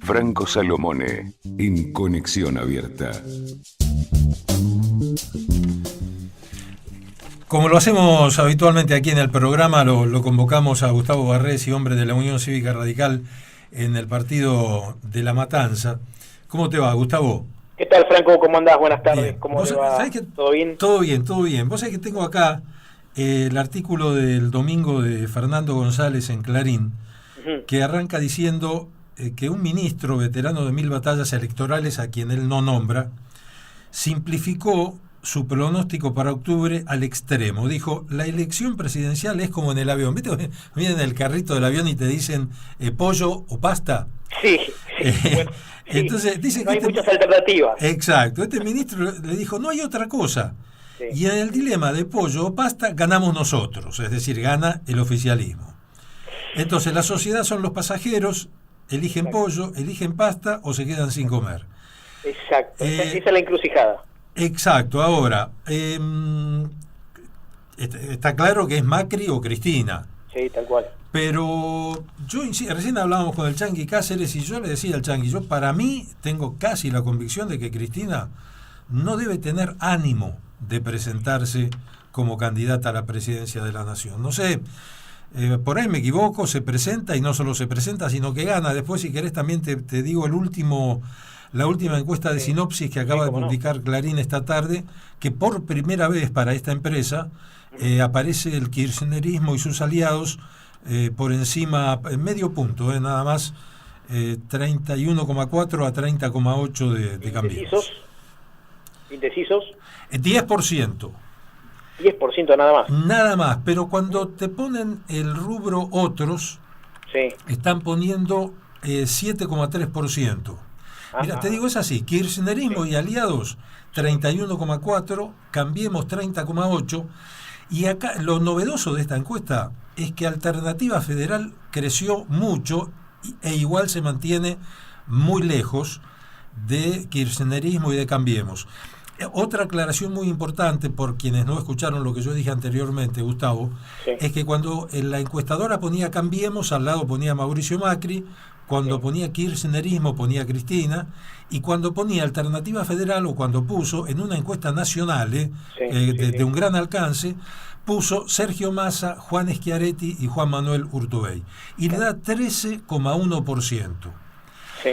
Franco Salomone, en Conexión Abierta. Como lo hacemos habitualmente aquí en el programa, lo convocamos a Gustavo Barresi, hombre de la Unión Cívica Radical en el partido de La Matanza. ¿Cómo te va, Gustavo? ¿Qué tal, Franco? ¿Cómo andás? Buenas tardes. Bien. ¿Cómo te va? ¿Todo bien? Todo bien, todo bien. Vos sabés que tengo acá el artículo del domingo de Fernando González en Clarín, que arranca diciendo que un ministro veterano de 1000 batallas electorales, a quien él no nombra, simplificó su pronóstico para octubre al extremo. Dijo, la elección presidencial es como en el avión. ¿Viste? Vienen en el carrito del avión y te dicen pollo o pasta. Sí. Bueno, sí. Entonces dice no que hay muchas alternativas. Exacto. Este ministro le dijo, no hay otra cosa. Sí. Y en el dilema de pollo o pasta ganamos nosotros, es decir, gana el oficialismo. Entonces la sociedad son los pasajeros, eligen pollo, eligen pasta o se quedan sin comer. Exacto. Esa es la encrucijada. Exacto. Ahora, está claro que es Macri o Cristina. Sí, tal cual. Pero yo recién hablábamos con el Chanqui Cáceres y yo le decía al Chanqui, yo para mí tengo casi la convicción de que Cristina no debe tener ánimo de presentarse como candidata a la presidencia de la Nación. No sé, por ahí me equivoco, se presenta y no solo se presenta, sino que gana. Después, si querés, también te digo la última encuesta de Sinopsis que acaba de publicar Clarín esta tarde, que por primera vez para esta empresa aparece el kirchnerismo y sus aliados por encima, en medio punto, nada más, 31,4 a 30,8 de Cambiemos. ¿Indecisos? 10%. 10% nada más. Nada más, pero cuando te ponen el rubro otros, están poniendo 7,3%. Mira, te digo, es así, kirchnerismo y aliados 31,4, Cambiemos 30,8, y acá lo novedoso de esta encuesta es que Alternativa Federal creció mucho e igual se mantiene muy lejos de kirchnerismo y de Cambiemos. Otra aclaración muy importante por quienes no escucharon lo que yo dije anteriormente, Gustavo, es que cuando la encuestadora ponía Cambiemos, al lado ponía Mauricio Macri, cuando ponía kirchnerismo ponía Cristina, y cuando ponía Alternativa Federal, o cuando puso en una encuesta nacional de un gran alcance, puso Sergio Massa, Juan Schiaretti y Juan Manuel Urtubey, y le da 13,1%.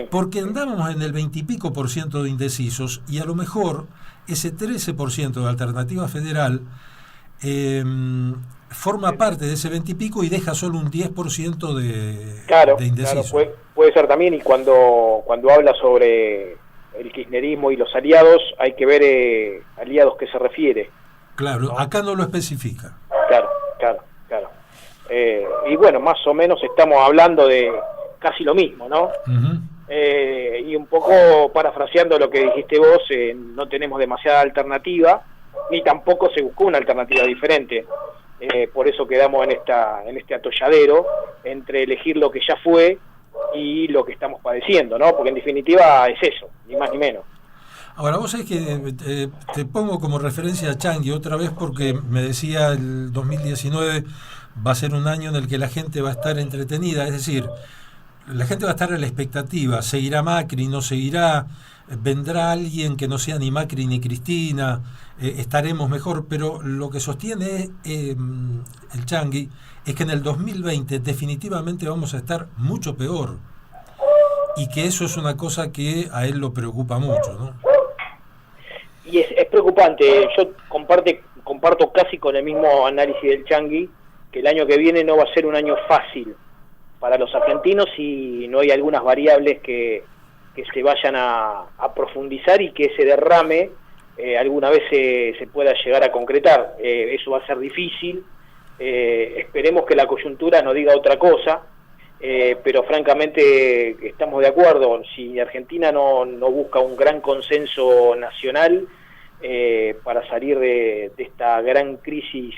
Porque andábamos en el 20 y pico por ciento de indecisos, y a lo mejor ese 13% de Alternativa Federal forma parte de ese 20 y pico y deja solo un 10% de indecisos. Claro, puede ser también, y cuando habla sobre el kirchnerismo y los aliados, hay que ver aliados que se refiere. Claro, ¿no? Acá no lo especifica. Claro. Y bueno, más o menos estamos hablando de casi lo mismo, ¿no? Y un poco parafraseando lo que dijiste vos, no tenemos demasiada alternativa, ni tampoco se buscó una alternativa diferente. Por eso quedamos en este atolladero entre elegir lo que ya fue y lo que estamos padeciendo, ¿no? Porque en definitiva es eso, ni más ni menos. Ahora, vos sabés que te pongo como referencia a Chanqui otra vez porque me decía el 2019 va a ser un año en el que la gente va a estar entretenida, es decir, la gente va a estar a la expectativa, seguirá Macri, no seguirá, vendrá alguien que no sea ni Macri ni Cristina, estaremos mejor, pero lo que sostiene el Chanqui es que en el 2020 definitivamente vamos a estar mucho peor y que eso es una cosa que a él lo preocupa mucho, ¿no? Y es preocupante. Yo comparto casi con el mismo análisis del Chanqui, que el año que viene no va a ser un año fácil para los argentinos si no hay algunas variables que se vayan a profundizar y que ese derrame alguna vez se pueda llegar a concretar. Eso va a ser difícil. Esperemos que la coyuntura no diga otra cosa, pero francamente estamos de acuerdo. Si Argentina no busca un gran consenso nacional para salir de esta gran crisis,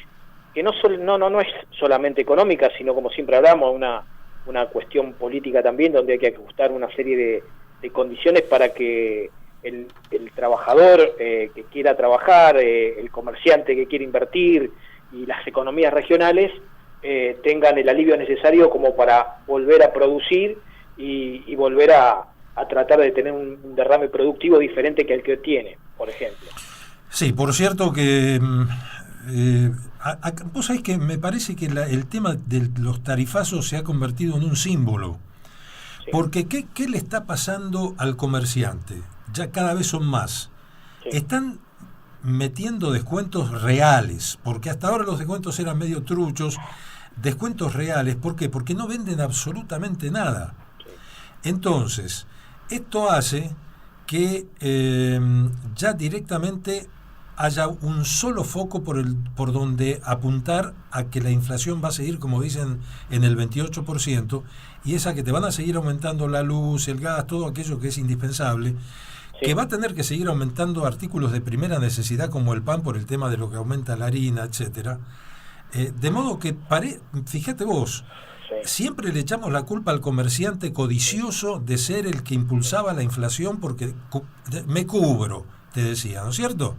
que no es solamente económica, sino, como siempre hablamos, una cuestión política también, donde hay que ajustar una serie de condiciones para que el trabajador que quiera trabajar, el comerciante que quiere invertir y las economías regionales tengan el alivio necesario como para volver a producir y volver a tratar de tener un derrame productivo diferente que el que tiene, por ejemplo. Sí, por cierto que vos sabés que me parece que el tema de los tarifazos se ha convertido en un símbolo. Sí. Porque ¿qué le está pasando al comerciante? Ya cada vez son más. Sí. Están metiendo descuentos reales, porque hasta ahora los descuentos eran medio truchos. Descuentos reales, ¿por qué? Porque no venden absolutamente nada. Sí. Entonces, esto hace que ya directamente haya un solo foco por donde apuntar a que la inflación va a seguir, como dicen, en el 28%, y esa que te van a seguir aumentando la luz, el gas, todo aquello que es indispensable, sí. Que va a tener que seguir aumentando artículos de primera necesidad como el pan por el tema de lo que aumenta la harina, etcétera. De modo que, fíjate vos, sí. Siempre le echamos la culpa al comerciante codicioso de ser el que impulsaba la inflación porque me cubro, te decía, ¿no es cierto?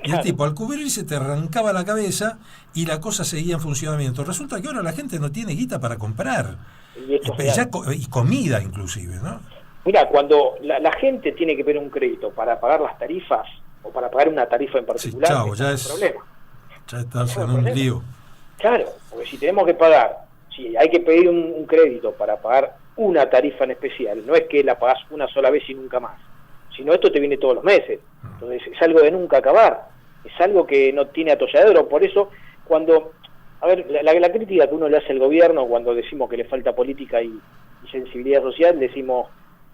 Y el tipo al cubrirse te arrancaba la cabeza y la cosa seguía en funcionamiento. Resulta que ahora la gente no tiene guita para comprar, y comida inclusive, ¿no? Mira, cuando la gente tiene que ver un crédito para pagar las tarifas o para pagar una tarifa en particular, sí, chao, ya es un problema. Ya estás en un lío. Claro, porque si tenemos que pagar, si hay que pedir un crédito para pagar una tarifa en especial, no es que la pagás una sola vez y nunca más, sino esto te viene todos los meses. Entonces es algo de nunca acabar, es algo que no tiene atolladero. Por eso, cuando, a ver, la crítica que uno le hace al gobierno cuando decimos que le falta política y sensibilidad social, decimos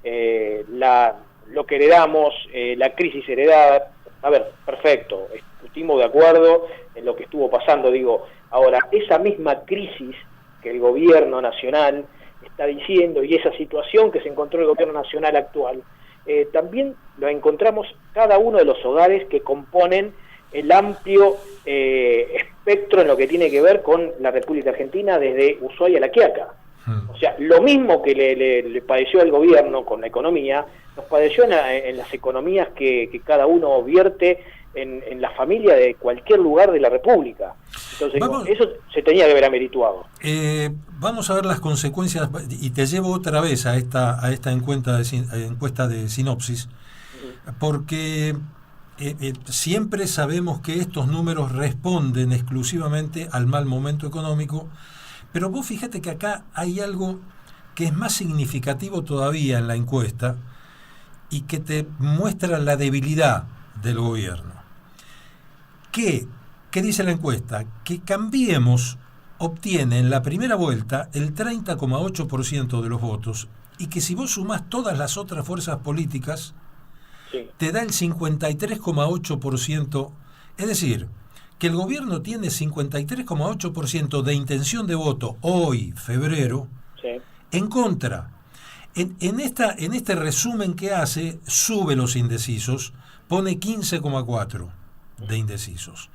lo que heredamos, la crisis heredada. A ver, perfecto, estuvimos de acuerdo en lo que estuvo pasando, digo. Ahora, esa misma crisis que el gobierno nacional está diciendo y esa situación que se encontró el gobierno nacional actual, también lo encontramos cada uno de los hogares que componen el amplio espectro en lo que tiene que ver con la República Argentina, desde Ushuaia a La Quiaca. O sea, lo mismo que le padeció al gobierno con la economía, nos padeció en las economías que cada uno vierte en la familia de cualquier lugar de la República. Entonces, eso se tenía que haber amerituado. Vamos a ver las consecuencias, y te llevo otra vez a esta encuesta de Sinopsis, porque siempre sabemos que estos números responden exclusivamente al mal momento económico, pero vos fíjate que acá hay algo que es más significativo todavía en la encuesta y que te muestra la debilidad del gobierno. ¿Qué dice la encuesta? Que Cambiemos obtiene en la primera vuelta el 30,8% de los votos, y que si vos sumás todas las otras fuerzas políticas, sí, te da el 53,8%. Es decir, que el gobierno tiene 53,8% de intención de voto hoy, febrero, sí, en contra. En este resumen que hace, sube los indecisos, pone 15,4% de indecisos.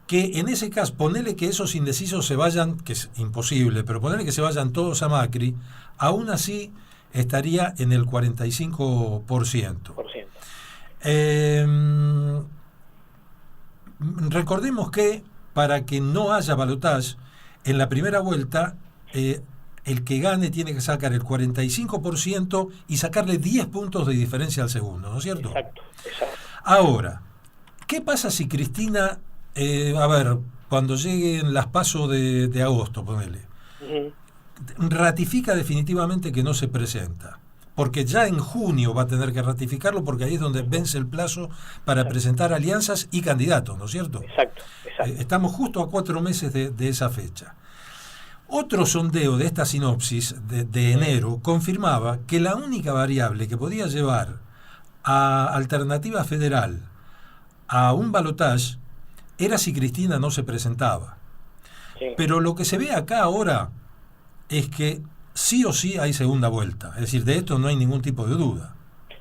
Que en ese caso, ponele que esos indecisos se vayan, que es imposible, pero ponele que se vayan todos a Macri, aún así estaría en el 45%. Recordemos que para que no haya balotaje, en la primera vuelta, el que gane tiene que sacar el 45% y sacarle 10 puntos de diferencia al segundo, ¿no es cierto? Exacto. Ahora, ¿qué pasa si Cristina, cuando lleguen las PASO de agosto, ponele, ratifica definitivamente que no se presenta? Porque ya en junio va a tener que ratificarlo, porque ahí es donde vence el plazo para presentar alianzas y candidatos, ¿no es cierto? Exacto. Estamos justo a 4 meses de esa fecha. Otro sondeo de esta Sinopsis de enero confirmaba que la única variable que podía llevar a Alternativa Federal a un balotaje era si Cristina no se presentaba. Sí. Pero lo que se ve acá ahora es que sí o sí hay segunda vuelta. Es decir, de esto no hay ningún tipo de duda.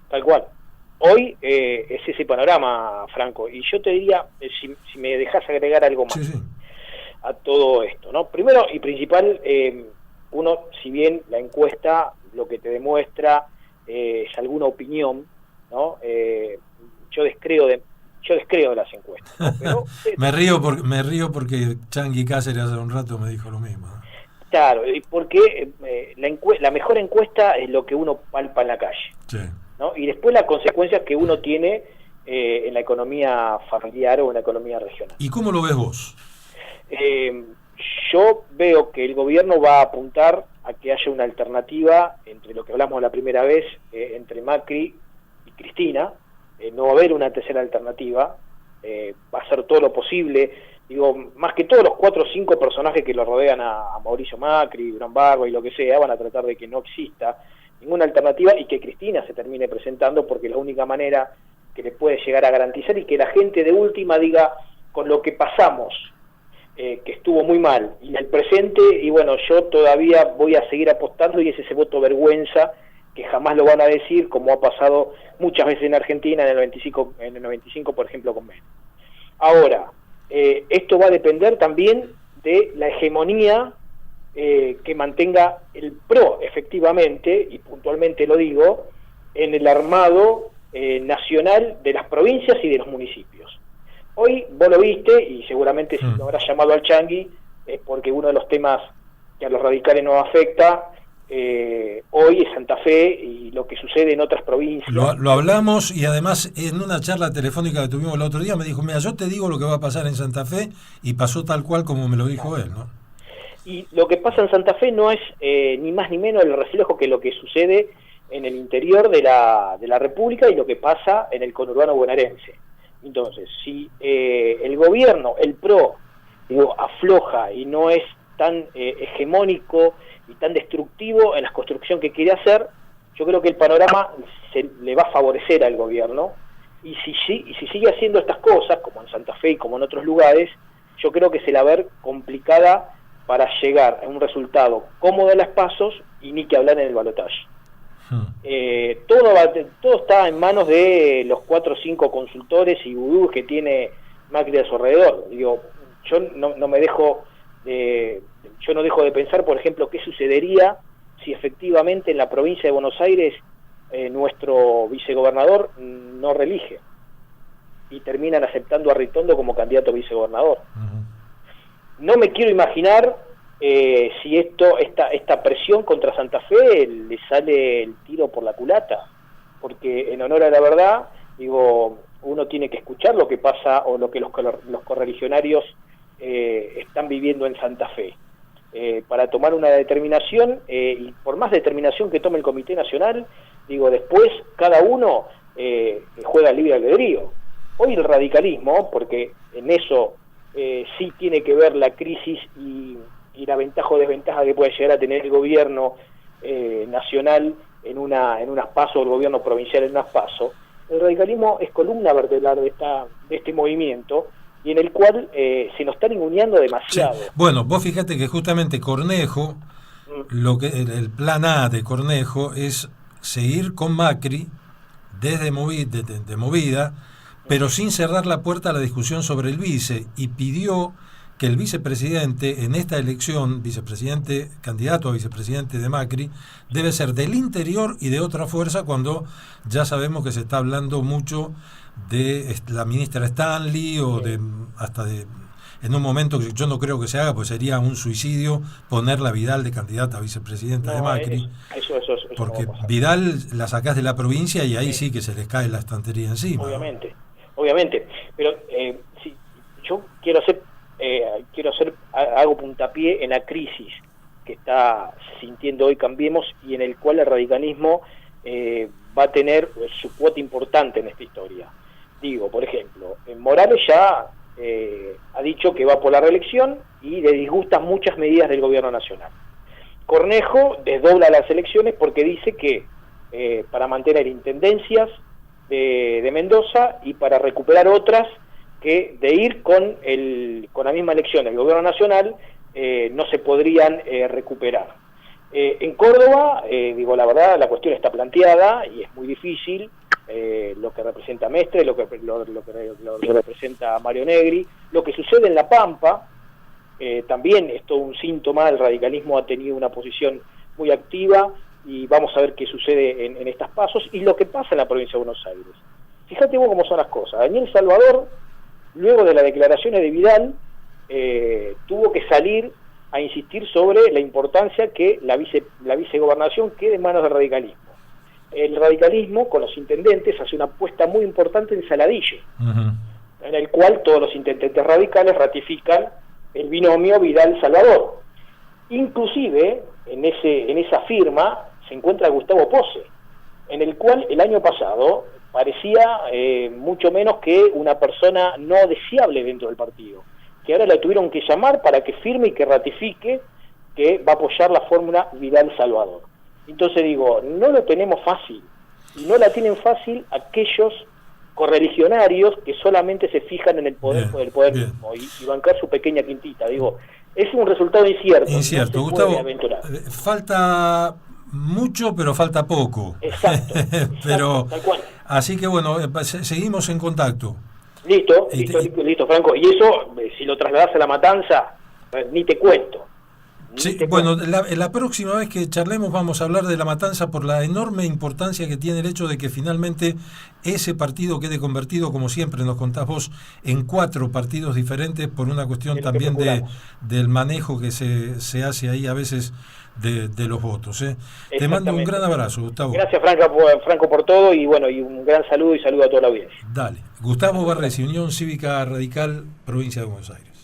Tal cual. Hoy es ese panorama, Franco. Y yo te diría, si me dejas agregar algo más, sí, a todo esto, ¿no? Primero y principal, uno, si bien la encuesta lo que te demuestra es alguna opinión, ¿no? Yo descreo de las encuestas, ¿no? Pero, me río porque Changi Cáceres hace un rato me dijo lo mismo. Claro, porque la mejor encuesta es lo que uno palpa en la calle, sí, ¿no? Y después las consecuencias que uno tiene en la economía familiar o en la economía regional. ¿Y cómo lo ves vos? Yo veo que el gobierno va a apuntar a que haya una alternativa entre lo que hablamos la primera vez, entre Macri y Cristina. No va a haber una tercera alternativa, va a hacer todo lo posible, digo, más que todos los 4 o 5 personajes que lo rodean a Mauricio Macri, Durán Barba y lo que sea, van a tratar de que no exista ninguna alternativa y que Cristina se termine presentando, porque es la única manera que le puede llegar a garantizar y que la gente de última diga, con lo que pasamos, que estuvo muy mal, y en el presente, y bueno, yo todavía voy a seguir apostando, y es ese voto vergüenza que jamás lo van a decir, como ha pasado muchas veces en Argentina en el 95 por ejemplo, con Menem. Ahora, esto va a depender también de la hegemonía que mantenga el PRO, efectivamente, y puntualmente lo digo, en el armado nacional de las provincias y de los municipios. Hoy vos lo viste, y seguramente si lo habrás llamado al Changi, es porque uno de los temas que a los radicales nos afecta hoy es Santa Fe y lo que sucede en otras provincias. Lo hablamos, y además en una charla telefónica que tuvimos el otro día me dijo, mira, yo te digo lo que va a pasar en Santa Fe, y pasó tal cual como me lo dijo él, ¿no? Y lo que pasa en Santa Fe no es ni más ni menos el reflejo que lo que sucede en el interior de la República y lo que pasa en el conurbano bonaerense. Entonces, si el gobierno, el PRO, digo, afloja y no es tan hegemónico y tan destructivo en la construcción que quiere hacer, yo creo que el panorama le va a favorecer al gobierno, y si sigue haciendo estas cosas, como en Santa Fe y como en otros lugares, yo creo que se la va a ver complicada para llegar a un resultado cómodo en las pasos, y ni que hablar en el balotaje. Todo está en manos de los 4 o 5 consultores y vudús que tiene Macri a su alrededor. Digo, yo no dejo de pensar, por ejemplo, qué sucedería si efectivamente en la provincia de Buenos Aires nuestro vicegobernador no reelige y terminan aceptando a Ritondo como candidato a vicegobernador. No me quiero imaginar si esta presión contra Santa Fe le sale el tiro por la culata, porque en honor a la verdad, digo, uno tiene que escuchar lo que pasa o lo que los correligionarios están viviendo en Santa Fe para tomar una determinación, y por más determinación que tome el Comité Nacional, digo, después cada uno juega libre albedrío. Hoy el radicalismo, porque en eso sí tiene que ver la crisis y la ventaja o desventaja que puede llegar a tener el gobierno nacional en unas PASO, el gobierno provincial en unas PASO. El radicalismo es columna vertebral de este movimiento, y en el cual se nos está ninguneando demasiado. Sí. Bueno, vos fíjate que justamente Cornejo, el plan A de Cornejo es seguir con Macri desde Movida, pero sin cerrar la puerta a la discusión sobre el vice, y pidió que el vicepresidente en esta elección, candidato a vicepresidente de Macri, debe ser del interior y de otra fuerza, cuando ya sabemos que se está hablando mucho de la ministra Stanley, o en un momento que yo no creo que se haga, pues sería un suicidio ponerla a Vidal de candidata a vicepresidenta de Macri, eso porque no Vidal la sacás de la provincia y ahí sí que se les cae la estantería encima. Obviamente, pero yo hago puntapié en la crisis que está sintiendo hoy Cambiemos, y en el cual el radicalismo va a tener su cuota importante en esta historia. Digo, por ejemplo, Morales ya ha dicho que va por la reelección y le disgustan muchas medidas del gobierno nacional. Cornejo desdobla las elecciones porque dice que para mantener intendencias de Mendoza y para recuperar otras, que de ir con la misma elección del gobierno nacional no se podrían recuperar. En Córdoba, digo la verdad, la cuestión está planteada y es muy difícil, lo que representa Mestre, lo que representa Mario Negri, lo que sucede en La Pampa, también es todo un síntoma. El radicalismo ha tenido una posición muy activa, y vamos a ver qué sucede en estas pasos, y lo que pasa en la provincia de Buenos Aires. Fíjate vos cómo son las cosas. Daniel Salvador, luego de las declaraciones de Vidal, tuvo que salir a insistir sobre la importancia que la vicegobernación quede en manos del radicalismo. El radicalismo, con los intendentes, hace una apuesta muy importante en Saladillo, en el cual todos los intendentes radicales ratifican el binomio Vidal-Salvador. Inclusive, en esa firma se encuentra Gustavo Pose, en el cual el año pasado parecía mucho menos que una persona no deseable dentro del partido, que ahora la tuvieron que llamar para que firme y que ratifique que va a apoyar la fórmula Vidal-Salvador. Entonces digo, no lo tenemos fácil, y no la tienen fácil aquellos correligionarios que solamente se fijan en el poder por el poder mismo y bancar su pequeña quintita. Digo, es un resultado incierto. Incierto, no Gustavo, falta mucho, pero falta poco. Exacto, pero tal cual. Así que bueno, seguimos en contacto. Listo, Franco. Y eso, si lo trasladás a La Matanza, ni te cuento. Sí, bueno, la próxima vez que charlemos vamos a hablar de La Matanza por la enorme importancia que tiene el hecho de que finalmente ese partido quede convertido, como siempre nos contás vos, en 4 partidos diferentes por una cuestión también del manejo que se hace ahí a veces de los votos. Te mando un gran abrazo, Gustavo. Gracias, Franco, por todo, y bueno, y un gran saludo y saludo a toda la audiencia. Dale. Gustavo Barresi, Unión Cívica Radical, Provincia de Buenos Aires.